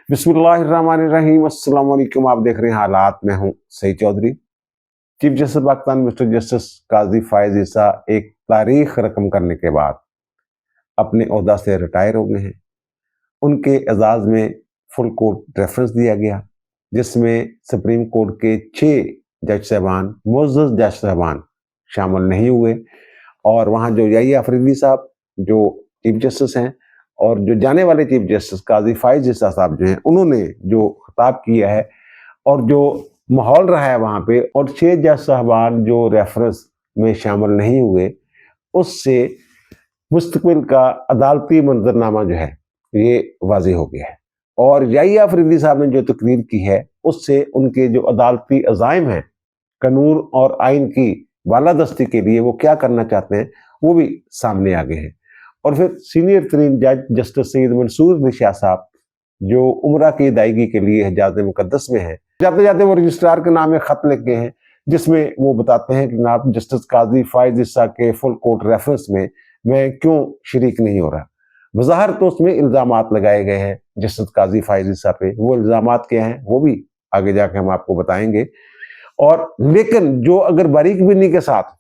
बिस्मिल्लाहिर्रहमानिर्रहीम। अस्सलाम वालेकुम। आप देख रहे हैं हालात। मैं हूं Saeed Chaudhry. Chief justice Pakistan mister justice Qazi Faez Isa एक तारीख रकम करने के बाद अपने ओहदा से रिटायर हो गए हैं। उनके एजाज में फुल कोर्ट रेफरेंस दिया गया, जिसमें सुप्रीम कोर्ट के 6 जज साहबान, मुअज़्ज़ज़ जज साहबान शामिल नहीं हुए। और वहाँ जो याहिया अफरीदी साहब जो चीफ जस्टिस हैं और जो जाने वाले चीफ जस्टिस काजी फायज ईसा साहब जो हैं, उन्होंने जो खिताब किया है और जो माहौल रहा है वहाँ पे, और 6 जज साहबान जो रेफरेंस में शामिल नहीं हुए, उससे मुस्तकबिल का अदालती मंजरनामा जो है ये वाज़ेह हो गया है। और याहिया अफरीदी साहब ने जो तकरीर की है, उससे उनके जो अदालती अज़ाइम हैं कानून और आइन की बालादस्ती के लिए वो क्या करना चाहते हैं, वो भी सामने आ गए हैं। और फिर सीनियर तरीन जज जस्टिस सैयद मंसूर अली शाह साहब जो उम्रा की अदायगी के लिए हिजाज़ मुकद्दस में है, जाते जाते वो रजिस्ट्रार के नाम में खत लिख गए हैं, जिसमें वो बताते हैं कि जनाब जस्टिस काजी फायज ईसा के फुल कोर्ट रेफरेंस में मैं क्यों शरीक नहीं हो रहा। वज़ाहर तो उसमें इल्ज़ामात लगाए गए हैं जस्टिस काजी फायज ईसा पे। वो इल्ज़ामात क्या हैं वो भी आगे जाके हम आपको बताएंगे। और लेकिन जो अगर बारीक बीनी के साथ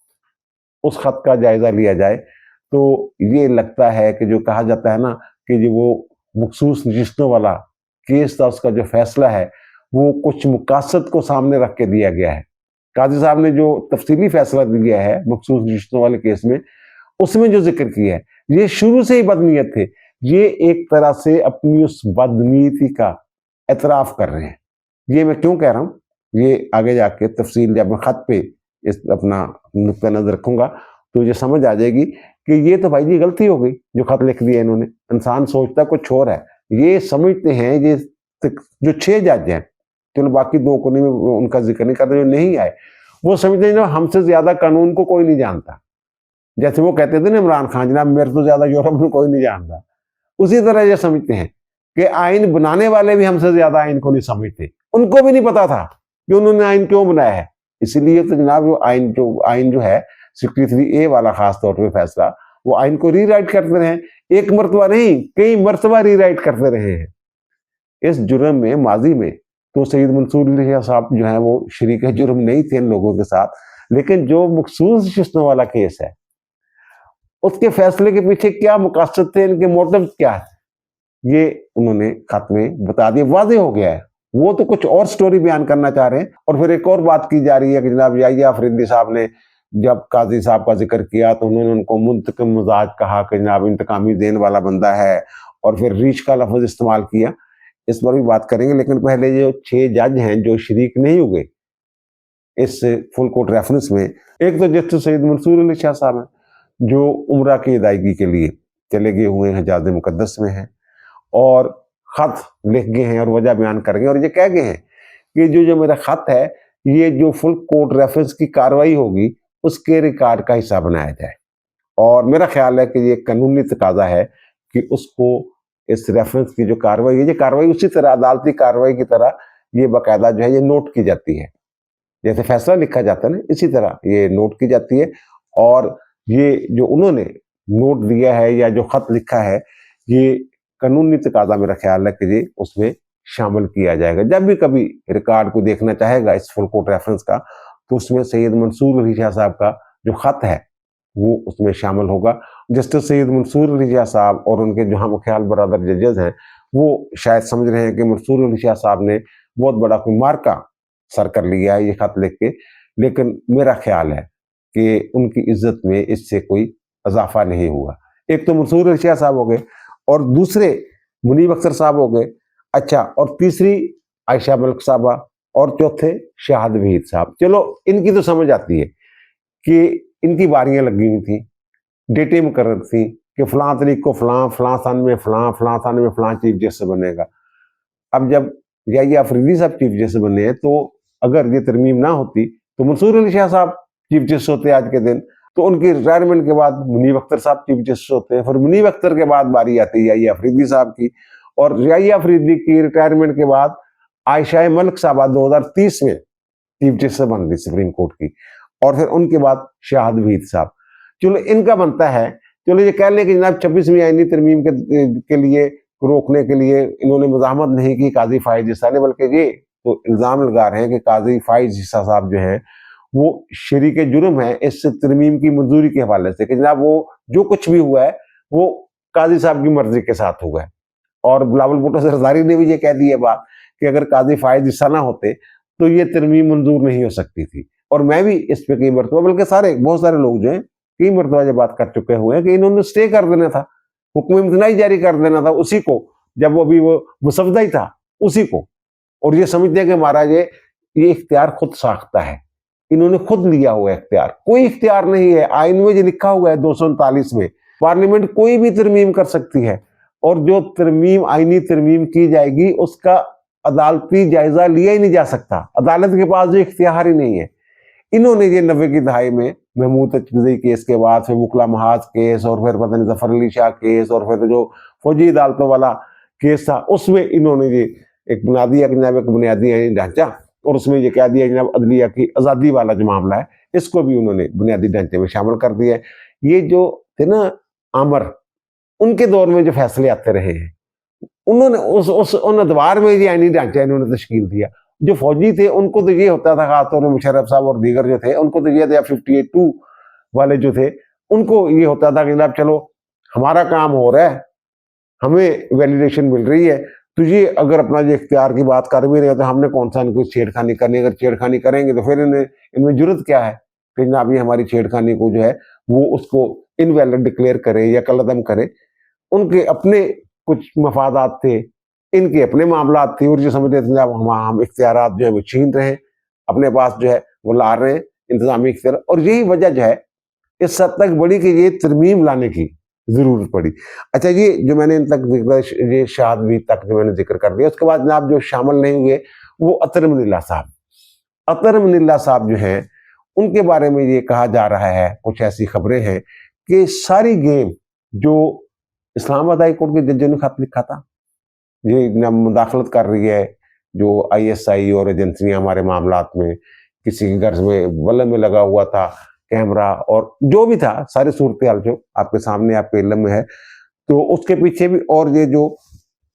उस खत का जायजा लिया जाए तो ये लगता है कि जो कहा जाता है ना कि जो वो मखसूस नशिस्तों वाला केस था, उसका जो फैसला है वो कुछ मुकासद को सामने रख के दिया गया है। काजी साहब ने जो तफसीली फैसला दिया है मखसूस नशिस्तों वाले केस में, उसमें जो जिक्र किया है, ये शुरू से ही बदनीयत थे। ये एक तरह से अपनी उस बदनीयती का एतराफ कर रहे हैं। ये मैं क्यों कह रहा हूँ, ये आगे जाके तफसील जब मैं खत पे इस अपना नुक्ता नजर रखूंगा तो ये समझ आ जाएगी कि ये तो भाई जी गलती हो गई जो खत लिख दिया इन्होंने। इंसान सोचता कुछ और है। ये समझते हैं ये जो 6 जज हैं, चलो बाकी 2 को नहीं, उनका जिक्र नहीं करते, जो नहीं आए, वो समझते हैं हमसे ज्यादा कानून को कोई नहीं जानता। जैसे वो कहते थे ना इमरान खान, जनाब मेरे तो ज्यादा यूरोप में कोई नहीं जानता। उसी तरह ये समझते हैं कि आइन बनाने वाले भी हमसे ज्यादा आइन को नहीं समझते। उनको भी नहीं पता था कि उन्होंने आइन क्यों बनाया है। इसीलिए तो जनाब वो आइन जो है 63A वाला खास तौर पर फैसला, वो आइन को रीराइट करते रहे। एक मरतबा नहीं, कई मरतबा रीराइट करते रहे हैं। इस जुर्म में माजी में तो सैयद मंसूर अली शाह साहब जो है वो शरीक जुर्म नहीं थे इन लोगों के साथ, लेकिन जो मखसूस शिस्तों वाला केस है उसके फैसले के पीछे क्या मुकासद थे, इनके मोटिव क्या है, ये उन्होंने खत में बता दिया, वाज़ेह हो गया है। वो तो कुछ और स्टोरी बयान करना चाह रहे हैं। और फिर एक और बात की जा रही है कि जनाब याहिया अफरीदी साहब ने जब काजी साहब का जिक्र किया तो उन्होंने उनको मुंतकिम मिजाज कहा कि जनाब इंतकामी देने वाला बंदा है, और फिर रीच का लफ्ज इस्तेमाल किया। इस पर भी बात करेंगे, लेकिन पहले जो 6 जज हैं जो शरीक नहीं हुए इस फुल कोर्ट रेफरेंस में, एक तो जस्टिस सैयद मंसूर अली शाह साहब हैं जो उम्रा की अदायगी के लिए चले गए हुए हैं, हिजाज़ मुकद्दस में हैं, और खत लिख गए हैं और वजह बयान करेंगे। और ये कह गए हैं कि जो मेरा खत है ये जो फुल कोर्ट रेफरेंस की कार्रवाई होगी उसके रिकॉर्ड का हिस्सा बनाया जाए। और मेरा ख्याल है कि ये कानूनी तकाजा है कि उसको इस रेफरेंस की जो कार्रवाई है, ये कार्रवाई उसी तरह अदालती कार्रवाई की तरह ये बाकायदा जो है ये नोट की जाती है। जैसे फैसला लिखा जाता है ना, इसी तरह ये नोट की जाती है। और ये जो उन्होंने नोट दिया है या जो खत लिखा है, ये कानूनी तकाजा मेरा ख्याल है कि ये उसमें शामिल किया जाएगा। जब भी कभी रिकॉर्ड को देखना चाहेगा इस फुल कोर्ट रेफरेंस का, तो उसमें सैयद मंसूर अली शाह साहब का जो खत है वो उसमें शामिल होगा। जस्टिस सैयद मंसूर अली शाह साहब और उनके जो हम ख्याल बरादर जजेस हैं, वो शायद समझ रहे हैं कि मंसूर अली शाह साहब ने बहुत बड़ा कोई मार्का सर कर लिया है ये खत लिख के। लेकिन मेरा ख्याल है कि उनकी इज्जत में इससे कोई इजाफा नहीं हुआ। एक तो मंसूर अली शाह साहब हो गए, और दूसरे मुनीब अख्तर साहब हो गए, अच्छा, और तीसरी आयशा मलिक साहबा, और चौथे शाहद वहीद साहब। चलो इनकी तो समझ आती है कि इनकी बारियां लगी हुई थी, डेटें मुकर्रर थी कि फलां तारीख को फलां, फलां सन में फलां, फलां सन में फलां चीफ जस्टिस बनेगा। अब जब याहिया अफरीदी साहब चीफ जस्टिस बने हैं, तो अगर ये तरमीम ना होती तो मंसूर अली शाह साहब चीफ जस्टिस होते आज के दिन, तो उनकी रिटायरमेंट के बाद मुनीब अख्तर साहब चीफ जस्टिस होते हैं, फिर मुनीब अख्तर के बाद बारी आती है याहिया अफरीदी साहब की, और याहिया अफरीदी की रिटायरमेंट के बाद आयशा मलिक साहब 2030 में चीफ जस्टिस बन गई सुप्रीम कोर्ट की, और फिर उनके बाद शाहद वहीद साहब। चलो इनका बनता है, चलो ये कह लें कि जनाब 26वीं आईनी तरमीम के लिए को रोकने के लिए इन्होंने मुज़ाहमत नहीं की काजी फाइज ईसा ने, बल्कि ये तो इल्ज़ाम लगा रहे हैं कि काजी फाइज ईसा साहब जो हैं वो शरीक जुर्म है इस तरमीम की मंजूरी के हवाले से, कि जनाब वो जो कुछ भी हुआ है वो काजी साहब की मर्जी के साथ हुआ है। और बिलावल भुट्टो सरदारी ने भी ये कह दी है बात कि अगर काजी फाइज ईसा ना होते तो ये तरमीम मंजूर नहीं हो सकती थी। और मैं भी इस पे कई मरतबा, बल्कि बहुत सारे लोग जो हैं कई मरतबा ये बात कर चुके हुए हैं कि इन्होंने स्टे कर देना था, हुक्म इम्तनाई जारी कर देना था उसी को, जब वो अभी वो मुसवदा ही था उसी को। और ये समझते हैं कि महाराज ये इख्तियार खुद साख्ता है, इन्होंने खुद लिया हुआ है इख्तियार। कोई इख्तियार नहीं है, आइन में जो लिखा हुआ है 239 में, पार्लियामेंट कोई भी तरमीम कर सकती है, और जो तरमीम आइनी तरमीम की जाएगी उसका अदालती जायजा लिया ही नहीं जा सकता, अदालत के पास जो इख्तियार ही नहीं है। इन्होंने ये 90 की दहाई में महमूद तजवीज़ी केस के बाद फिर मुकला महाज केस, और फिर पता नहीं जफर अली शाह केस, और फिर जो फौजी अदालतों वाला केस था उसमें इन्होंने ये एक बुनियादी ढांचा, और उसमें ये कह दिया जनाब अदलिया की आज़ादी वाला जो मामला है इसको भी उन्होंने बुनियादी ढांचे में शामिल कर दिया है। ये जो थे ना आमर, उनके दौर में जो फैसले आते रहे हैं उन्होंने उन अदवार में ये आईनी ढांचा इन्होंने तश्कील दिया। जो फौजी थे उनको तो ये होता था, खासतौर पर मुशर्रफ साहब और दीगर जो थे उनको तो ये था, 58-2 वाले जो थे उनको ये होता था कि जनाब चलो हमारा काम हो रहा है, हमें वैलिडेशन मिल रही है, तो ये अगर अपना जो इख्तियार की बात कर भी रहे तो हमने कौन सा इनको छेड़खानी करनी, अगर छेड़खानी करेंगे तो फिर इनमें जरूरत क्या है कि जनाब ये हमारी छेड़खानी को जो है वो उसको इनवैलिड डिक्लेयर करें या कलअदम करें। उनके अपने कुछ मफादात थे, इनके अपने मामलात थे, और जो समझते थे जब हम इख्तियारात जो है वो छीन रहे हैं, अपने पास जो है वो ला रहे हैं इंतजामी इख्तियार। और यही वजह जो है इस हद तक बड़ी कि ये तरमीम लाने की जरूरत पड़ी। अच्छा, ये जो मैंने इन तक ये शादी तक जो मैंने जिक्र कर दिया, उसके बाद जनाब जो शामिल नहीं हुए वो अतर मनील्लाह साहब। अतर मनील्लाह साहब जो हैं उनके बारे में ये कहा जा रहा है, कुछ ऐसी खबरें हैं कि सारी गेम जो इस्लामाबाद हाई कोर्ट के जजों ने खत लिखा था, ये मुदाखलत कर रही है जो ISI और एजेंसियां हमारे मामलात में, किसी के घर में बल्ब में लगा हुआ था कैमरा और जो भी था, सारी सूरत हाल जो आपके सामने आपके इल्म में है, तो उसके पीछे भी, और ये जो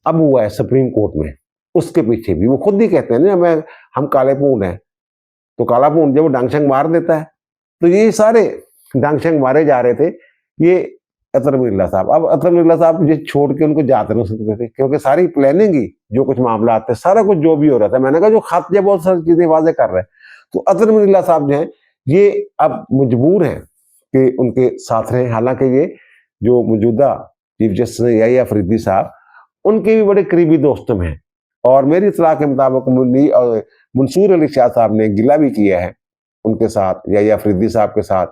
अब हुआ है सुप्रीम कोर्ट में उसके पीछे भी, वो खुद ही कहते हैं ना हम काले पून हैं, तो काला पून जब वो डांगशंग मार देता है, तो ये सारे डांगशंग मारे जा रहे थे ये अतर मनील्लाह साहब। अब अतर मनील्लाह साहब ये छोड़ के उनको जाते नहीं सकते थे, क्योंकि सारी प्लानिंग ही, जो कुछ मामला आते सारा कुछ जो भी हो रहा था, मैंने कहा जो खत जो बहुत सारी चीजें वाजे कर रहे हैं, तो अतर मनील्लाह साहब जो है ये अब मजबूर हैं कि उनके साथ रहें। हालांकि ये जो मौजूदा चीफ जस्टिस याहिया अफरीदी साहब उनके भी बड़े करीबी दोस्त हैं, और मेरी इत्तला के मुताबिक मंसूर अली शाह साहब ने गिला भी किया है उनके साथ, याहिया अफरीदी साहब के साथ,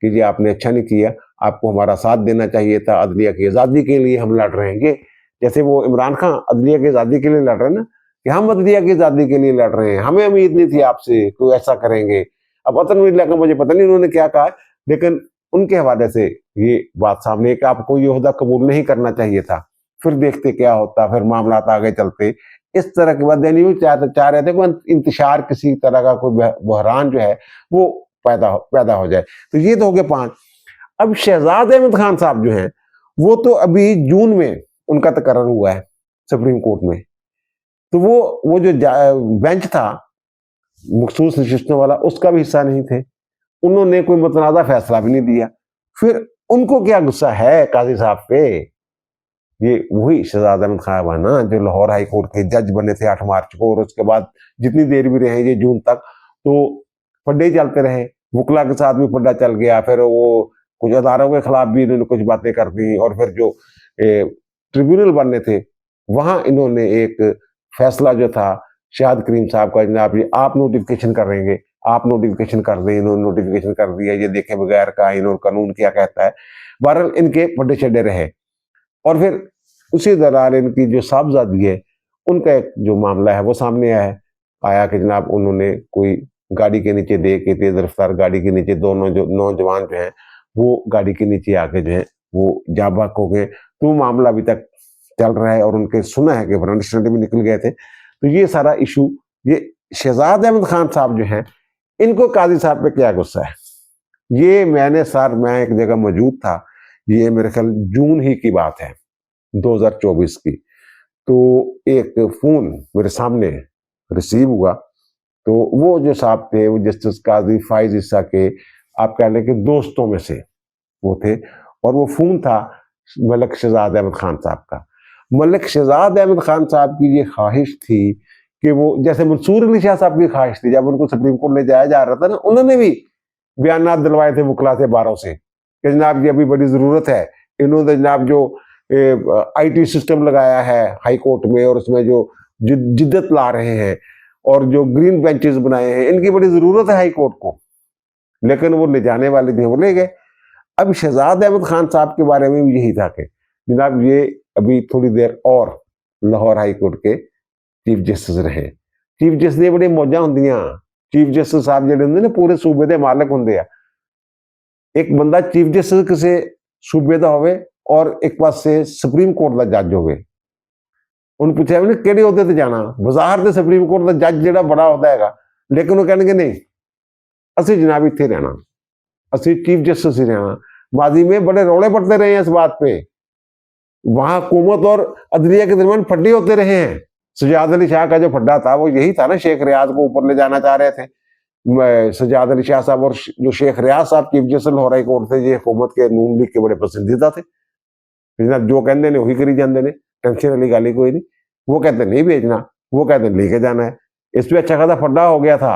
कि जी आपने अच्छा नहीं किया, आपको हमारा साथ देना चाहिए था, अदलिया की आज़ादी के लिए हम लड़ रहे हैं। जैसे वो इमरान खान अदलिया की आज़ादी के लिए लड़ रहे हैं ना, कि हम अदलिया की आज़ादी के लिए लड़ रहे हैं, हमें उम्मीद नहीं थी आपसे कोई ऐसा करेंगे। अब अतर मनील्लाह का मुझे पता नहीं उन्होंने क्या कहा, लेकिन उनके हवाले से ये बात सामने कि आपको ये ओहदा कबूल नहीं करना चाहिए था, फिर देखते क्या होता, फिर मामला आगे चलते। इस तरह के बाद यानी वो चाह रहे थे कि इंतशार किसी तरह का कोई बहरान जो है वो पैदा हो जाए। तो ये तो हो गए 5। अब शहजाद अहमद खान साहब जो हैं वो तो अभी जून में उनका तकर्रर हुआ है सुप्रीम कोर्ट में, तो वो जो बेंच था मखसूस नशिस्तों वाला उसका भी हिस्सा नहीं थे, उन्होंने कोई मुतनाज़ा फैसला भी नहीं दिया। फिर उनको क्या गुस्सा है काजी साहब पे, ये वही शहजाद अहमद खान ना जो लाहौर हाई कोर्ट के जज बने थे 8 मार्च को, और उसके बाद जितनी देर भी रहे ये जून तक, तो पड्डे चलते रहे, वकला के साथ भी पड्डा चल गया, फिर वो कुछ अदारों के खिलाफ भी इन्होंने कुछ बातें कर दी, और फिर जो ट्रिब्यूनल बनने थे वहां इन्होंने एक फैसला जो था शाहिद करीम साहब का, जनाब ये आप नोटिफिकेशन करेंगे, आप नोटिफिकेशन कर दें, इन्होंने नोटिफिकेशन कर दिया, ये देखे बगैर का आइन और कानून क्या कहता है। बहरहाल इनके पड्डे छड्डे रहे, और फिर उसी दौरान इनकी जो साहबजादी है उनका एक जो मामला है वो सामने आया कि जनाब उन्होंने कोई गाड़ी के नीचे दे के, तेज रफ्तार गाड़ी के नीचे दोनों जो नौजवान जो हैं वो गाड़ी के नीचे आके जो है वो जाँ बहक हो गए। तो मामला अभी तक चल रहा है, और उनके सुना है कि वारंट स्टडी भी निकल गए थे। तो ये सारा इशू, ये शहजाद अहमद खान साहब जो हैं इनको काजी साहब पे क्या गुस्सा है, ये मैं एक जगह मौजूद था, ये मेरे ख्याल जून ही की बात है 2024 की। तो एक फोन मेरे सामने रिसीव हुआ। तो वो जो साहब थे वो जस्टिस काजी फाइज ईसा के आप कह लें कि दोस्तों में से वो थे, और वो फोन था मलिक शहजाद अहमद खान साहब का। मलिक शहजाद अहमद खान साहब की ये ख्वाहिश थी कि वो, जैसे मंसूर अली शाह साहब की ख्वाहिश थी जब उनको सुप्रीम कोर्ट ले जाया जा रहा था ना, उन्होंने भी बयान दिलवाए थे वकला से बारों से कि जनाब ये अभी बड़ी ज़रूरत है। इन्होंने जनाब जो IT सिस्टम लगाया है हाई कोर्ट में, और उसमें जो जिद्दत ला रहे हैं और जो ग्रीन बेंचेस बनाए हैं, इनकी बड़ी ज़रूरत है हाई कोर्ट को, लेकिन वो ले जाने वाले थे, वो ले गए। अब शहजाद अहमद खान साहब के बारे में भी यही था कि जनाब ये अभी थोड़ी देर और लाहौर हाई कोर्ट के चीफ जस्टिस रहे। चीफ जस्टिस दी बड़ी मौजा होंदियां। चीफ जस्टिस साहब जिहड़े हुंदे ने पूरे सूबे दे मालक हुंदे आ। एक बंदा चीफ जस्टिस किसी सूबे दा होवे और एक पासे सुप्रीम कोर्ट दा जज होवे, उन्हें पूछा भी किहड़े ओहदे ते जाना, बाजार दे सुप्रीम कोर्ट दा जज जिहड़ा बड़ा ओहदा हैगा, लेकिन वो कहणगे नहीं असीं जनाब इत्थे रहना, असीं चीफ जस्टिस ही रहना। माजी में बड़े रौले पड़ते रहे हैं इस बात पे, वहां हुकूमत और अदलिया के दरमियान फड्डे होते रहे हैं। सजाद अली शाह का जो फड्डा था वो यही था ना, शेख रियाज को ऊपर ले जाना चाह रहे थे। सजाद अली शाह साहब और जो शेख रियाज साहब chief justice Lahore high court थे, ये हुकूमत के नून लीग के बड़े पसंदीदा थे। जो कहते ने वही करी जाते ने, टेंशन वाली गल ही कोई नहीं। वो कहते नहीं भेजना, वो कहते लेके जाना है। इस पर अच्छा खासा फड्डा हो गया था,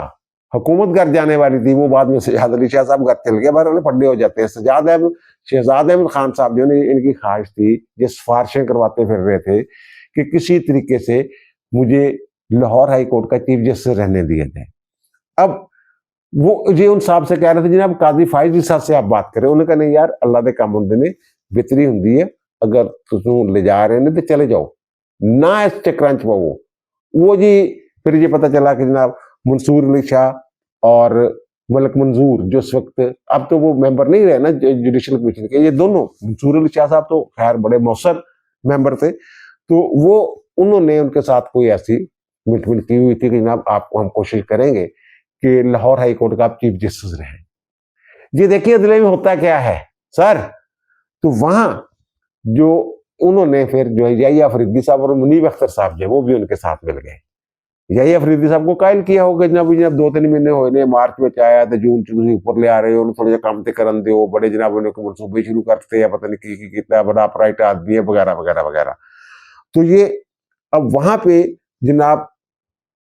हुकूमत घर जाने वाली थी, वो बाद में सजाद अली शाह साहब घर चल गए, बार उन्हें फड्डे हो जाते हैं। शहजाद अहमद खान साहब जो ने, इनकी ख्वाहिश थी, ये सिफारिशें करवाते फिर रहे थे कि किसी तरीके से मुझे लाहौर हाई कोर्ट का चीफ जस्टिस रहने दिया जाए। अब वो ये उन साहब से कह रहे थे जनाब काजी फाइज ईसा से आप बात करें, उन्होंने कहा नहीं यार अल्लाह के काम होंगे ने, बेहतरी होंगी है, अगर तुम ले जा रहे हैं तो चले जाओ ना, इस चक्कर च पवो। वो जी फिर ये पता चला कि जनाब मंसूर अली शाह और मलिक मंजूर जो इस वक्त, अब तो वो मेंबर नहीं रहे ना जुडिशल कमीशन के, ये दोनों, मंसूर अली शाह साहब तो खैर बड़े मौसर मेंबर थे, तो वो उन्होंने उनके साथ कोई ऐसी मिटमिट की हुई थी कि जनाब आपको हम कोशिश करेंगे कि लाहौर हाई कोर्ट का आप चीफ जस्टिस रहे। ये देखिए अदले में होता क्या है सर। तो वहां जो उन्होंने फिर जो है याहिया अफरीदी साहब और मुनीब अख्तर साहब जो वो भी उनके साथ मिल गए। याहिया अफरीदी साहब को कायल किया होगा जनाब, जनाब 2-3 महीने होए मार्च में आया तो जून च ऊपर ले आ रहे हो, थोड़ा काम तो करन दो, बड़े जनाब उन्होंने मनसूबे शुरू करते हैं, पता नहीं की किया, बड़ा अपराइट आदमी है वगैरह वगैरह वगैरह। तो ये अब वहां पे जनाब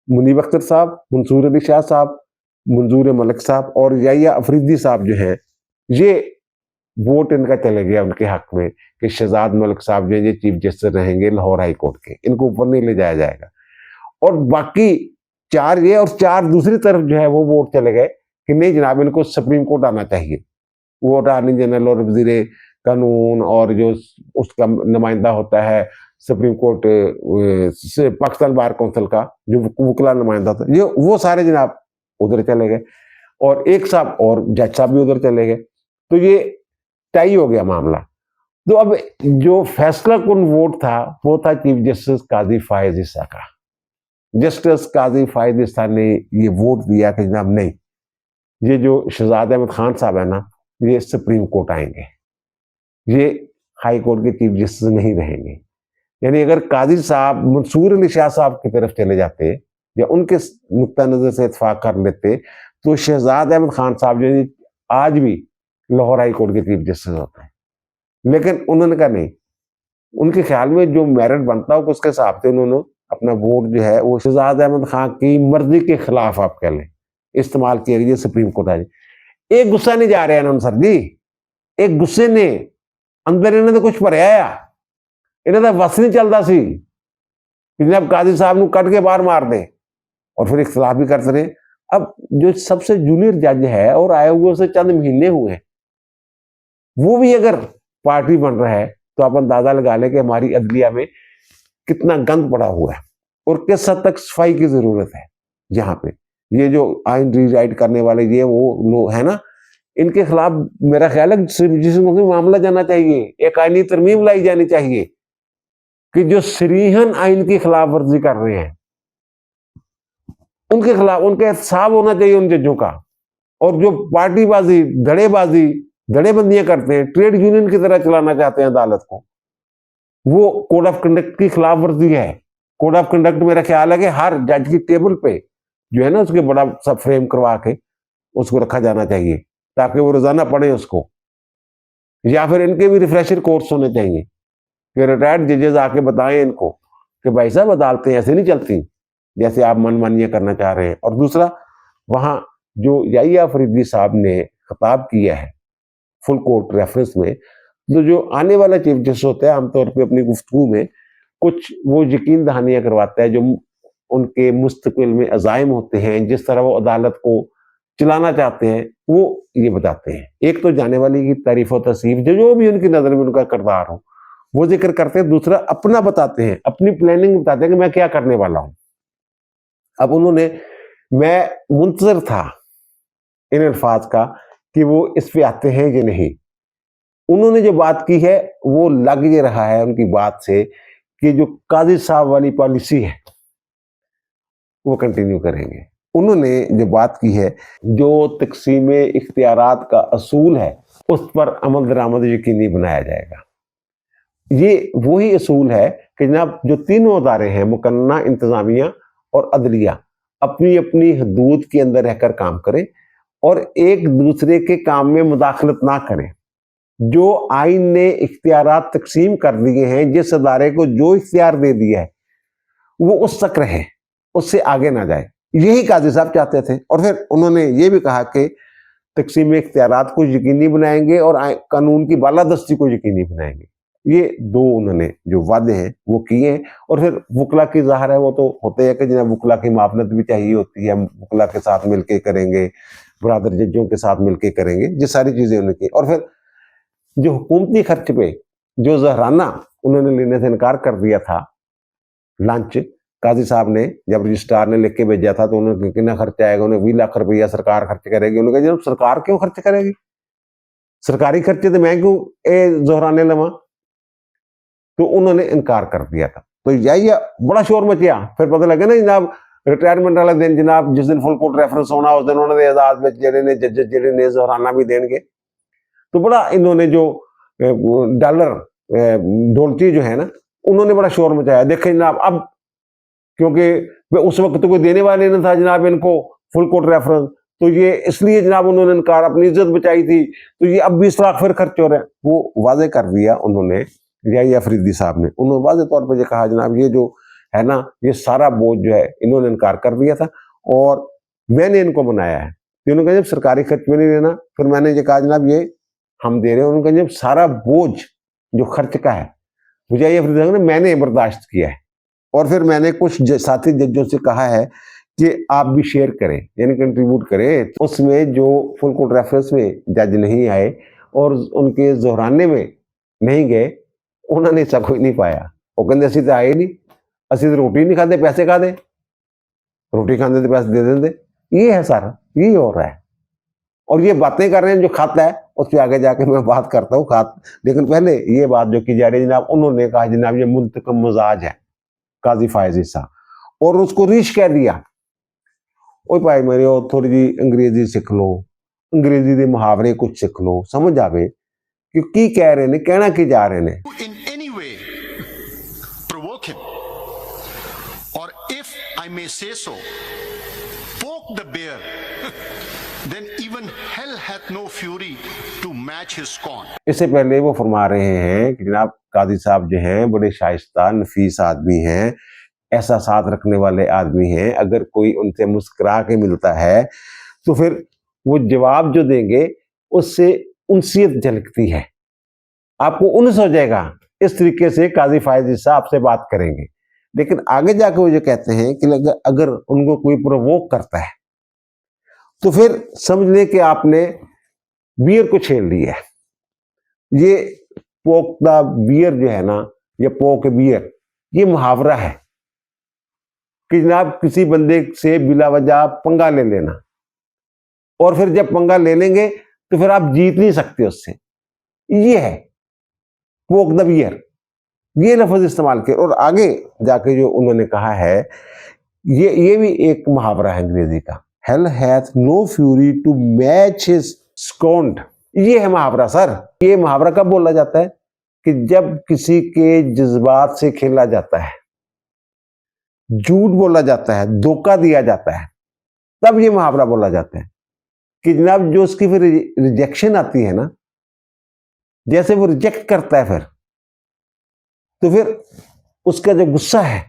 मुनीब अख्तर साहब, मंसूर अली शाह साहब, मंजूर मलिक साहब और याहिया अफरीदी साहब जो है, ये वोट इनका चले गया उनके हक में कि शहजाद मलिक साहब जो ये चीफ जस्टिस रहेंगे लाहौर हाई कोर्ट के, इनको ऊपर नहीं ले जाया जाएगा। और बाकी 4 ये और 4 दूसरी तरफ जो है वो वोट चले गए कि नहीं जनाब इनको सुप्रीम कोर्ट आना चाहिए। वो अटॉर्नी जनरल और वजीर कानून और जो उसका नुमाइंदा होता है supreme court Pakistan bar council का जो वकला नुमाइंदा था, ये वो सारे जनाब उधर चले गए, और एक साहब और जज साहब भी उधर चले गए। तो ये टाई हो गया मामला। तो अब जो फैसला कुन वोट था वो था चीफ जस्टिस काजी फाइज ईसा का। जस्टिस काजी फाइज ईसा ने ये वोट दिया कि जनाब नहीं, ये जो शहजाद अहमद खान साहब है ना, ये सुप्रीम कोर्ट आएंगे, ये हाई कोर्ट के चीफ जस्टिस नहीं रहेंगे। यानी अगर काजी साहब मंसूर अली शाह साहब की तरफ चले जाते या उनके नुक्ता नजर से इतफाक कर लेते तो शहजाद अहमद खान साहब जो आज भी लाहौर हाई कोर्ट के चीफ जस्टिस होते हैं। लेकिन उन्होंने कहा नहीं, उनके ख्याल में जो मेरिट बनता हो उसके हिसाब से उन्होंने अपना वोट जो है वो शहजाद अहमद खान की मर्जी के खिलाफ आप कह लें इस्तेमाल किया गया सुप्रीम कोर्ट आज। एक गुस्सा नहीं जा रहा है सर जी, एक गुस्से ने अंदर इन्होंने तो कुछ भरया आ, इन्हें तो वस नहीं चलता सी जनाब काजी साहब को कट के बाहर मार दे, और फिर इख्तलाफ भी करते रहे। अब जो सबसे जूनियर जज है और आए हुए उसे चंद महीने हुए हैं, वो भी अगर पार्टी बन रहा है तो आप अंदाजा लगा लें कि हमारी अदलिया में कितना गंद पड़ा हुआ है और किस हद तक सफाई की जरूरत है। यहाँ पे ये जो आइन रीराइट करने वाले ये वो लोग है ना, इनके खिलाफ मेरा ख्याल है जिसमें मामला जाना चाहिए, एक आईनी तरमीम लाई जानी चाहिए कि जो सरीहन आइन की खिलाफ वर्जी कर रहे हैं उनके खिलाफ उनका एहतसाब होना चाहिए उन जजों का। और जो पार्टीबाजी धड़ेबंदियां करते हैं, ट्रेड यूनियन की तरह चलाना चाहते हैं अदालत को, वो कोड ऑफ कंडक्ट की खिलाफ वर्जी है। कोड ऑफ कंडक्ट मेरा ख्याल है कि हर जज की टेबल पे जो है ना उसके बड़ा सब फ्रेम करवा के उसको रखा जाना चाहिए ताकि वो रोजाना पढ़े उसको, या फिर इनके भी रिफ्रेशर कोर्स होने चाहिए कि रिटायर्ड जजेस आके बताएं इनको कि भाई साहब अदालतें ऐसे नहीं चलती जैसे आप मनमानियां करना चाह रहे हैं। और दूसरा, वहां जो याहिया फरीदी साहब ने खिताब किया है फुल कोर्ट रेफरेंस में, तो जो आने वाला चीफ जस्टिस होता है आमतौर पे अपनी गुफ्तगू में कुछ वो यकीन दहानियां करवाता है जो उनके मुस्तकिल में अजाइम होते हैं, जिस तरह वो अदालत को चलाना चाहते हैं वो ये बताते हैं। एक तो जाने वाली की तारीफ और तसीफ जो भी उनकी नजर में उनका किरदार हो वो जिक्र करते हैं। दूसरा, अपना बताते हैं, अपनी प्लानिंग बताते हैं कि मैं क्या करने वाला हूं। अब उन्होंने, मैं मुंतजर था इन अल्फाज का कि वो इस पे आते हैं कि नहीं। उन्होंने जो बात की है वो लग ये रहा है उनकी बात से कि जो काजी साहब वाली पॉलिसी है वो कंटिन्यू करेंगे। उन्होंने जो बात की है, जो तकसीम इख्तियारात का असूल है उस पर अमल दरामद यकीनी बनाया जाएगा। ये वही असूल है कि जनाब जो तीनों अदारे हैं, मुकन्ना, इंतजामिया और अदलिया, अपनी अपनी हदूद के अंदर रहकर काम करें और एक दूसरे के काम में मुदाखलत ना करें। जो आइन ने इख्तियारात तकसीम कर दिए हैं, जिस अदारे को जो इख्तियार दे दिया है वो उस तक रहे, उससे आगे ना जाए, यही काजी साहब चाहते थे। और फिर उन्होंने ये भी कहा कि तकसीम इख्तियारात को यकीनी बनाएंगे और कानून की बालादस्ती को यकीनी बनाएंगे। ये दो उन्होंने जो वादे हैं वो किए हैं। और फिर वकला की ज़ाहिर है वो तो होते हैं कि जिन्हें वकला की मावनत भी चाहिए होती है, वकला के साथ मिलके करेंगे, बरादर जजों के साथ मिलके करेंगे, ये सारी चीज़ें उन्होंने की। और फिर जो हुकूमती खर्च पे जो जहराना उन्होंने लेने से इनकार कर दिया था, लंच, काजी साहब ने जब रजिस्ट्रार ने लिख के भेजा था तो उन्होंने कितना खर्च आएगा, उन्हें 20 लाख रुपया सरकार खर्च करेगी। उन्होंने कहा जब सरकार क्यों खर्च करेगी, सरकारी खर्चे तो मैं क्यों जोहराने लवा। तो उन्होंने इनकार कर दिया था। तो यही बड़ा शोर मचिया। फिर पता लगे ना जनाब रिटायरमेंट वाले दिन, जनाब जिस दिन फुल कोर्ट रेफरेंस होना उस दिन उन्होंने आजाद में जेड़े ने जजेस जेड़े ने जोहराना भी देंगे। तो बड़ा इन्होंने जो डॉलर डोलची जो है ना, उन्होंने बड़ा शोर मचाया। देखें जनाब, अब क्योंकि उस वक्त तो कोई देने वाले नहीं था जनाब इनको फुल कोर्ट रेफरेंस, तो ये इसलिए जनाब उन्होंने इनकार, अपनी इज्जत बचाई थी, तो ये अब 20 लाख फिर खर्च हो रहे हैं। वो वादे कर दिया उन्होंने, याहिया फरीदी साहब ने। उन्होंने वादे तौर पर ये कहा जनाब ये जो है ना ये सारा बोझ जो है इन्होंने इनकार कर दिया था और मैंने इनको बनाया है। तो उन्होंने कहा जब सरकारी खर्च में नहीं देना, फिर मैंने ये कहा जनाब ये हम दे रहे हैं। उन्होंने कहा जब सारा बोझ जो खर्च का है मुझे याहिया फरीदी साहब ने मैंने बर्दाश्त किया है। और फिर मैंने कुछ साथी जजों से कहा है कि आप भी शेयर करें, यानी कंट्रीब्यूट करें। उसमें जो फुल कोर्ट रेफरेंस में जज नहीं आए और उनके जोहराने में नहीं गए, उन्होंने हिस्सा कोई नहीं पाया। वो कहते असं तो आए नहीं, असं तो रोटी नहीं खाते, पैसे खा दे, रोटी खाते तो पैसे दे देंगे। ये है सारा, यही हो रहा है। और ये बातें कर रहे हैं, जो खाता है उस पर आगे जाके मैं बात करता हूँ खात। लेकिन पहले ये बात जो की जा रही है जनाब, उन्होंने कहा जनाब ये मुंतकम मजाज है काजी फायज ईसा, और उसको रीश कह दिया ओ भाई मेरे थोड़ी जी अंग्रेजी सीख लो, अंग्रेजी के मुहावरे कुछ सीख लो, समझ आवे कि की कह रहे ने, कहना की जा रहे ने। In any way provoke him, or if I may say so, poke the bear, then even hell hath no fury to match his scorn. इससे पहले वो फरमा रहे हैं कि जनाब काजी साहब जो हैं बड़े शाइस्ता नफीस आदमी हैं, ऐसा साथ रखने वाले आदमी हैं। अगर कोई उनसे मुस्कुरा के मिलता है तो फिर वो जवाब जो देंगे उससे उनसियत झलकती है, आपको उन्स हो जाएगा। इस तरीके से काजी फायज ईसा आपसे बात करेंगे। लेकिन आगे जाके वो जो कहते हैं कि अगर उनको कोई प्रोवोक करता है तो फिर समझ ले कि आपने बियर को छेड़ लिया है। ये पोक द बियर जो है ना, ये पोक बियर, ये मुहावरा है कि जनाब किसी बंदे से बिला वजह पंगा ले लेना, और फिर जब पंगा ले लेंगे तो फिर आप जीत नहीं सकते उससे। ये है पोक द बियर, ये लफ्ज इस्तेमाल किया। और आगे जाके जो उन्होंने कहा है ये भी एक मुहावरा है अंग्रेजी का, hell hath no fury to match his scorned. ये है मुहावरा सर। ये मुहावरा कब बोला जाता है? कि जब किसी के जज्बात से खेला जाता है, झूठ बोला जाता है, धोखा दिया जाता है, तब ये मुहावरा बोला जाता है कि जनाब जो उसकी फिर रिजेक्शन आती है ना, जैसे वो रिजेक्ट करता है फिर, तो फिर उसका जो गुस्सा है,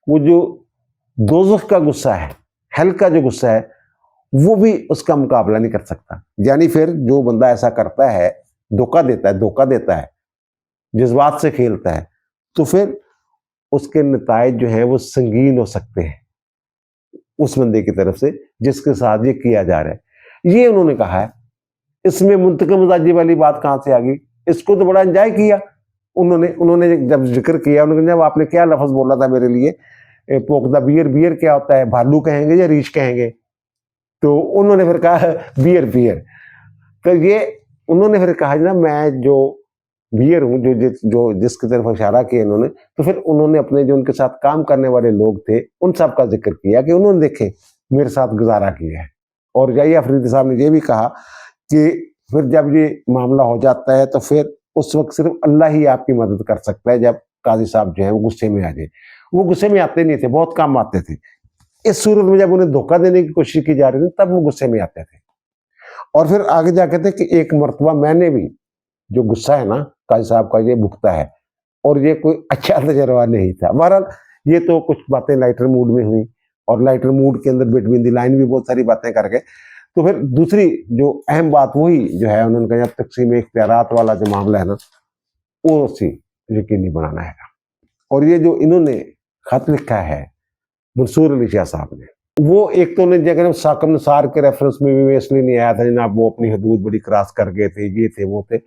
वो जो दोज़ख का गुस्सा है, हेल का जो गुस्सा है, वो भी उसका मुकाबला नहीं कर सकता। यानी फिर जो बंदा ऐसा करता है, धोखा देता है, जज्बात से खेलता है, तो फिर उसके नताइज जो हैं वो संगीन हो सकते हैं उस बंदे की तरफ से जिसके साथ ये किया जा रहा है। ये उन्होंने कहा है। इसमें मुंतकम मिजाजी वाली बात कहां से आ गई? इसको तो बड़ा एंजॉय किया उन्होंने जब जिक्र किया, उन्होंने जब आपने क्या लफ्ज बोला था मेरे लिए, पोक द बियर, बियर क्या होता है, भालू कहेंगे या रीछ कहेंगे? तो उन्होंने फिर कहा बियर बियर। तो ये उन्होंने फिर कहा ना, मैं जो बियर हूं, जो जिसकी तरफ इशारा किया इन्होंने, तो फिर उन्होंने अपने जो उनके साथ काम करने वाले लोग थे उन सब का जिक्र किया कि उन्होंने देखे मेरे साथ गुजारा किया है। और जाहिर अफरीदी साहब ने ये भी कहा कि फिर जब ये मामला हो जाता है तो फिर उस वक्त सिर्फ अल्लाह ही आपकी मदद कर सकता है, जब काजी साहब जो है वो गुस्से में आ जाए। वो गुस्से में आते नहीं थे, बहुत कम आते थे। इस सूरत में जब उन्हें धोखा देने की कोशिश की जा रही थी तब वो गुस्से में आते थे। और फिर आगे जाके थे कि एक मरतबा मैंने भी जो गुस्सा है ना काजी साहब का, ये भुगता है, और ये कोई अच्छा तजर्बा नहीं था। बहरहाल ये तो कुछ बातें लाइटर मूड में हुई, और लाइटर मूड के अंदर बिटवीन द लाइन भी बहुत सारी बातें करके तो फिर दूसरी जो अहम बात वही जो है, उन्होंने कहा तकसीम इख्तियारात वाला जो मामला है ना, वो सी यकीनी बनाना है। और ये जो इन्होंने खत लिखा है मंसूर अली शाह साहब ने, वो एक तो उन्हें जगह साकब निसार के रेफरेंस में भी इसलिए नहीं आया था जनाब वो अपनी हदूद बड़ी क्रॉस कर गए थे, ये थे वो थे,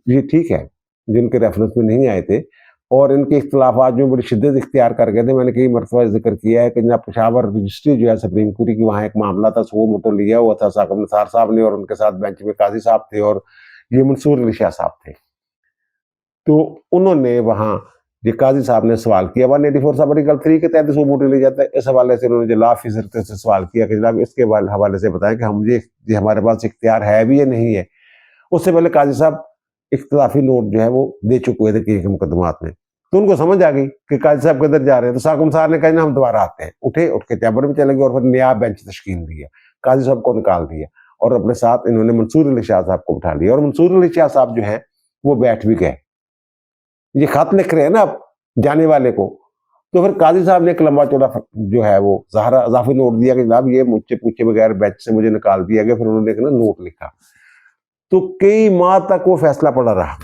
ये ठीक है जिनके रेफरेंस में नहीं आए थे। और इनके इख्तलाफात में बड़ी शिद्दत इख्तियार कर गए थे। मैंने कई मरतबा जिक्र किया है कि जनाब पेशावर रजिस्ट्री जो है सुप्रीम कोर्ट की, वहाँ एक मामला था, वो मोटो लिया हुआ था साकब निसार साहब ने, और उनके साथ बेंच में काजी साहब थे और ये मंसूर अली शाह साहब थे। तो उन्होंने वहाँ ये काजी साहब ने सवाल किया 184 आर्टिकल 3 के तहत वो मोटो लिया जाता है। इस हवाले से उन्होंने जो लॉ ऑफिसर से सवाल किया कि जनाब इसके हवाले से बताएं कि हम ये हमारे पास इख्तियार है भी या नहीं है। उससे पहले काजी साहब इख्तिलाफी नोट जो है वो दे चुके थे कई मुकदमात में, तो उनको समझ आ गई कि काजी साहब किधर जा रहे हैं। तो साकब निसार ने कहा ना हम दोबारा आते हैं, उठ के चैम्बर में चले गए और फिर नया बेंच तश्कील दिया, काजी साहब को निकाल दिया और अपने साथ इन्होंने मंसूर अली शाह साहब को बिठा लिया। और मंसूर अली शाह साहब जो है वो बैठ भी गए। ये खत लिख रहे हैं ना अब जाने वाले को, तो फिर काजी साहब ने एक लंबा चौड़ा जो है वो इजाफी नोट दिया कि जनाब ये मुझसे पूछे बगैर बेंच से मुझे निकाल दिया गया। फिर उन्होंने ना नोट लिखा, तो कई माह तक वो फैसला पड़ा रहा।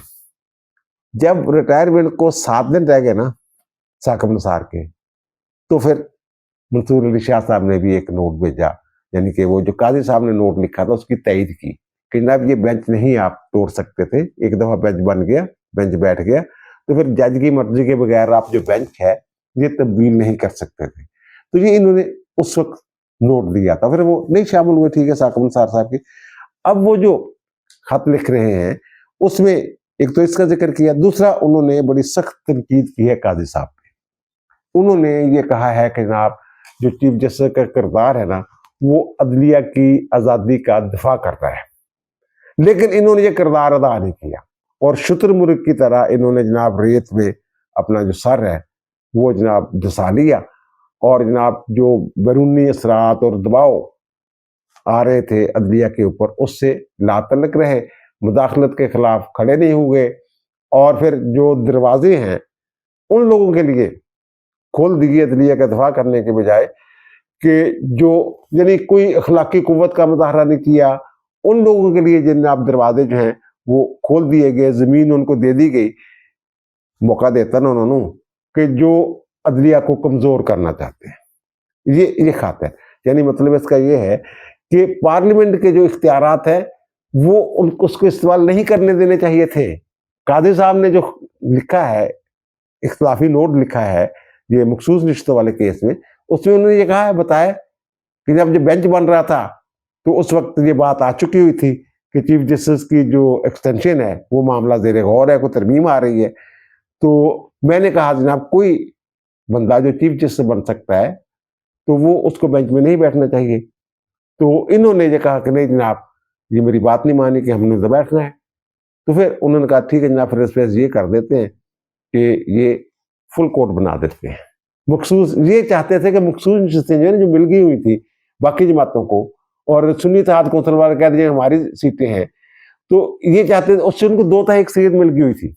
जब रिटायरमेंट को 7 दिन रह गए ना साकब निसार के, तो फिर मंसूर अली शाह साहब ने भी एक नोट भेजा, यानी कि वो जो काजी साहब ने नोट लिखा था उसकी तईद की कि जनाब ये बेंच नहीं आप तोड़ सकते थे, एक दफा बेंच बन गया, बेंच बैठ गया, तो फिर जज की मर्जी के बगैर आप जो बेंच है ये तब्दील नहीं कर सकते थे। तो ये इन्होंने उस वक्त नोट दिया था, फिर वो नहीं शामिल हुए, ठीक है, साकब निसार साहब की। अब वो जो खत लिख रहे हैं उसमें एक तो इसका जिक्र किया, दूसरा उन्होंने बड़ी सख्त तनकीद की है काजी साहब पे। उन्होंने ये कहा है कि जनाब जो चीफ जस्टिस का किरदार है ना, वो अदलिया की आज़ादी का दिफा कर रहा है, लेकिन इन्होंने ये किरदार अदा नहीं किया और शुतुरमुर्ग की तरह इन्होंने जनाब रेत में अपना जो सर है वो जनाब धसा लिया, और जनाब जो बैरूनी असरात और दबाव आ रहे थे अदलिया के ऊपर उससे लातल्लक रहे, मुदाखलत के खिलाफ खड़े नहीं हुए, और फिर जो दरवाजे हैं उन लोगों के लिए खोल दिए अदलिया का दफा करने के बजाय, कि जो यानी कोई अखलाकी कुव्वत का मुजाहरा नहीं किया, उन लोगों के लिए जनाब दरवाजे जो हैं वो खोल दिए गए, जमीन उनको दे दी गई। मौका देता ना उन्होंने कि जो अदलिया को कमजोर करना चाहते हैं। ये खात है, यानी मतलब इसका ये है कि पार्लियामेंट के जो इख्तियारात है वो उनको उसको इस्तेमाल नहीं करने देने चाहिए थे। काजी साहब ने जो लिखा है, इख्तिलाफी नोट लिखा है ये मखसूस रिश्तों वाले केस में, उसमें उन्होंने ये कहा है, बताया कि जब बेंच बन रहा था तो उस वक्त ये बात आ चुकी हुई थी कि चीफ जस्टिस की जो एक्सटेंशन है वो मामला ज़ेरे गौर है, कोई तरमीम आ रही है। तो मैंने कहा जनाब कोई बंदा जो चीफ जस्टिस बन सकता है तो वो उसको बेंच में नहीं बैठना चाहिए। तो इन्होंने ये कहा कि नहीं जनाब ये मेरी बात नहीं मानी कि हमने तो बैठना है। तो फिर उन्होंने कहा ठीक है जनाब, फिर इस पे ये कर देते हैं कि ये फुल कोर्ट बना देते हैं। मखसूस ये चाहते थे कि मखसूस नशिस्तें जो है ना, जो मिल गई हुई थी बाकी जमातों को, और सुन्नी इत्तेहाद कौंसिल वाले कह दिए हमारी सीटें हैं, तो ये चाहते थे, उससे उनको 2 अक्सरियत मिल गई हुई थी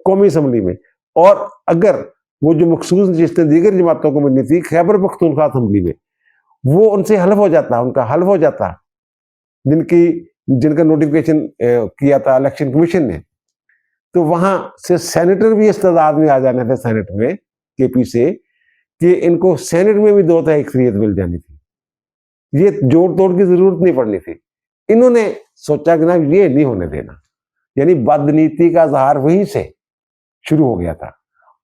कौमी असम्बली में। और अगर वो जो मखसूस नशिस्तें दीगर जमातों को मिलनी थी खैबर पख्तूनख्वा असम्बली में, वो उनसे हल्फ हो जाता, उनका हल्फ हो जाता, जिनका नोटिफिकेशन किया था इलेक्शन कमीशन ने, तो वहां से सेनेटर भी इस तादाद में आ जाने थे सेनेट में केपी से, कि इनको सेनेट में भी 2 अक्सरियत मिल जानी थी। ये जोड़ तोड़ की जरूरत नहीं पड़नी थी। इन्होंने सोचा कि ना ये नहीं होने देना, यानी बदनीति का इजहार वहीं से शुरू हो गया था।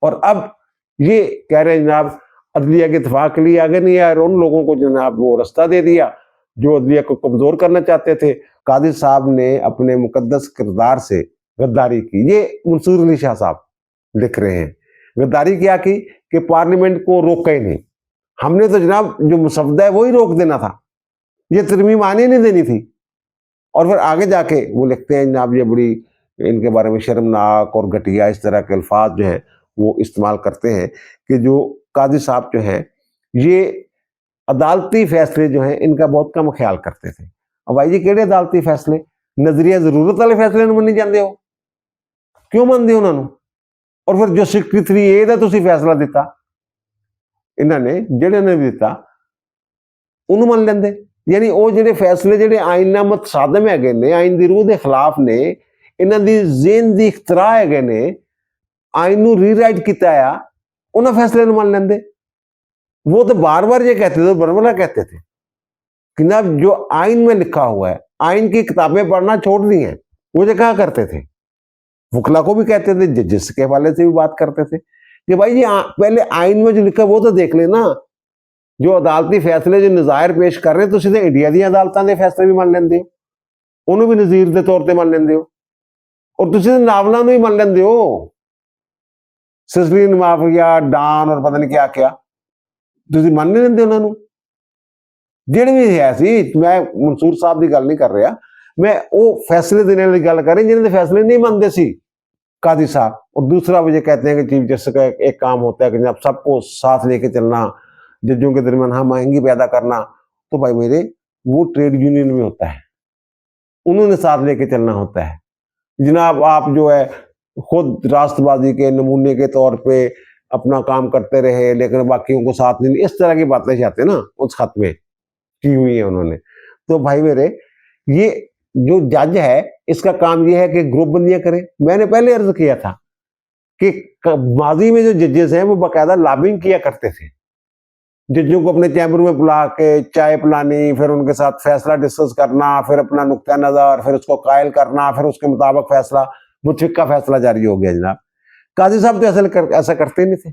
और अब ये कह रहे हैं जनाब अदलिया के इत्तेफाक के लिए आगे नहीं आए, और उन लोगों को जनाब वो रास्ता दे दिया जो अदलिया को कमजोर करना चाहते थे। कादिर साहब ने अपने मुकद्दस किरदार से गद्दारी की, ये मंसूर अली शाह साहब लिख रहे हैं। गद्दारी क्या की कि पार्लियामेंट को रोका ही नहीं, हमने तो जनाब जो मुसवदा है वही रोक देना था, ये तरमीम आने नहीं देनी थी। और फिर आगे जाके वो लिखते हैं जनाब ये बड़ी इनके बारे में शर्मनाक और घटिया इस तरह के अल्फाज जो है वो इस्तेमाल करते हैं कि जो काजी साहब जो है ये अदालती फैसले जो हैं इनका बहुत कम ख्याल करते थे। अब भाई जी केड़े अदालती फैसले, नजरिया जरूरत वाले फैसले नहीं मन्नी जाते हो, क्यों मनते हो उन्होंने? और फिर जो 63A ਦਾ ਤੁਸੀਂ फैसला दिता ਇਹਨਾਂ ਨੇ ਜਿਹੜੇ ਨੇ ਦਿੱਤਾ ਉਹਨੂੰ ਮੰਨ ਲੈਂਦੇ, यानी वो ਜਿਹੜੇ फैसले ਜਿਹੜੇ आइना मुतसादम हैगे ने, आइन ਦੀ रूह ਦੇ खिलाफ ने, ਇਹਨਾਂ ਦੀ ज़हन ਦੀ इख्तरा हैगे ने, आइन ਨੂੰ रीराइट ਕੀਤਾ ਆ, ਉਹਨਾਂ फैसले ਨੂੰ ਮੰਨ ਲੈਂਦੇ। वो तो बार बार ये कहते थे, बरमला कहते थे कि ना जो आइन में लिखा हुआ है, आइन की किताबें पढ़ना छोड़ दी हैं, वो जो कहा करते थे, वकला को भी कहते थे, जजेस के हवाले से भी बात करते थे कि भाई ये पहले आइन में जो लिखा वो तो देख लेना, जो अदालती फैसले जो नज़ायर पेश कर रहे, तुसीं ते इंडिया दी अदालतां दे फैसले भी मान लेंदे हो, उन्होंने भी नज़ीर के तौर पर मान लेंदे हो, और तुसीं ते नावलां नूं ही मान लेंदे हो, सिसलीन माफिया, डान और पता नहीं क्या क्या, तुसीं मान नहीं लेंदे उन्हां नूं। ਜਿਹੜੇ ਵੀ ਹੈ ਸੀ, मैं मंसूर साहब की गल नहीं कर रहा, मैं वो फैसले देने वाली गल कर रही जिन्होंने फैसले नहीं मानते सी काजी साहब। और दूसरा वो ये कहते हैं कि चीफ जस्टिस का एक काम होता है कि जब सबको साथ लेके चलना, जजों के दरमियान हाँ महंगी पैदा करना, तो भाई मेरे वो ट्रेड यूनियन में होता है, उन्होंने साथ लेके चलना होता है। जनाब आप जो है खुद राष्ट्रवादी के नमूने के तौर पे अपना काम करते रहे लेकिन बाकियों को साथ नहीं, इस तरह की बातें चाहते ना उस खत में की हुई है उन्होंने। तो भाई मेरे ये जो जज है इसका काम ये है कि ग्रुप बंदियां करे। मैंने पहले अर्ज किया था कि माजी में जो जजेस हैं वो बाकायदा लॉबिंग किया करते थे, जजों को अपने चैम्बर में बुला के चाय पिलानी, फिर उनके साथ फैसला डिस्कस करना, फिर अपना नुक्ता नज़र, फिर उसको कायल करना, फिर उसके मुताबिक फैसला, मुतफिका फैसला जारी हो गया। जनाब काजी साहब तो ऐसा करते नहीं थे,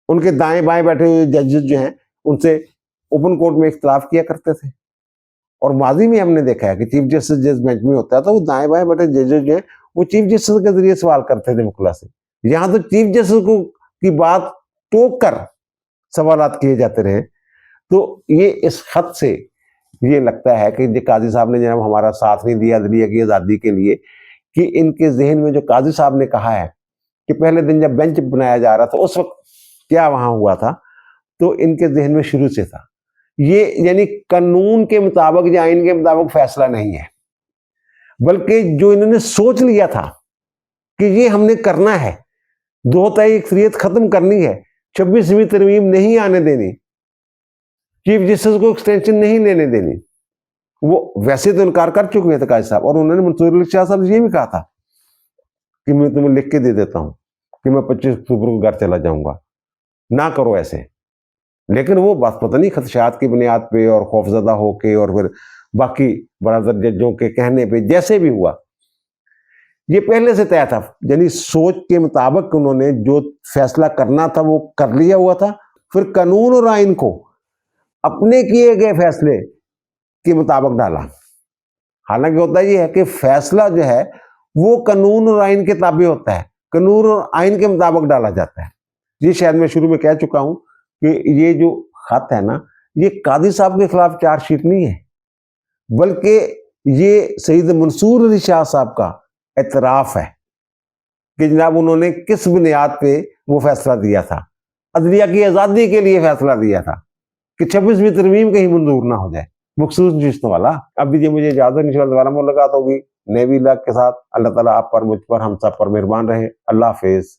उनके दाएं बाएं बैठे हुए जजेस जो हैं उनसे ओपन कोर्ट में इख्तलाफ किया करते थे। और माजी में हमने देखा है कि चीफ जस्टिस जिस बेंच में होता था वो दाएं बाएं बैठे जजेस जो हैं वो चीफ जस्टिस के जरिए सवाल करते थे मुकला से। यहाँ तो चीफ जस्टिस को की बात टोक कर सवालात किए जाते रहे। तो ये इस खत से ये लगता है कि काजी साहब ने जनाब हमारा साथ नहीं दिया अदलिया की आज़ादी के लिए, कि इनके जहन में जो काजी साहब ने कहा है कि पहले दिन जब बेंच बनाया जा रहा था उस वक्त क्या वहां हुआ था, तो इनके जहन में शुरू से था ये, यानी कानून के मुताबिक या आइन के मुताबिक फैसला नहीं है, बल्कि जो इन्होंने सोच लिया था कि ये हमने करना है, 2 अक्सरियत खत्म करनी है, 26वीं तरमीम नहीं आने देनी, चीफ जस्टिस को एक्सटेंशन नहीं लेने देनी। वो वैसे तो इनकार कर चुके थे काजी साहब, और उन्होंने मंसूर अली शाह साहब ये भी कहा था कि मैं तुम्हें लिख के दे देता हूं कि मैं 25 अक्टूबर को घर चला जाऊंगा, ना करो ऐसे। लेकिन वो बात पता नहीं खदशात की बुनियाद पे और खौफजदा होके और फिर बाकी बरादर जजों के कहने पे जैसे भी हुआ, ये पहले से तय था, यानी सोच के मुताबिक उन्होंने जो फैसला करना था वो कर लिया हुआ था, फिर कानून और आइन को अपने किए गए फैसले के मुताबिक डाला। हालांकि होता ये है कि फैसला जो है वो कानून और आइन के ताबे होता है, कानून और आइन के मुताबिक डाला जाता है। ये शायद मैं शुरू में कह चुका हूं कि ये जो खत है ना, ये कादी साहब के खिलाफ चार्जशीट नहीं है, बल्कि ये शहीद मंसूर अली शाह साहब का एतराफ है कि जनाब उन्होंने किस बुनियाद पे वो फैसला दिया था, अदलिया की आज़ादी के लिए फैसला दिया था कि 26वीं तरमीम कहीं मंजूर ना हो जाए, मखसूस नशिस्तों वाला। अब भी मुझे इजाजत, इंशाअल्लाह दोबारा मुलाकात होगी नए व्लॉग के साथ। अल्लाह ताला आप पर, मुझ पर, हम सब पर मेहरबान रहे। अल्लाह हाफिज।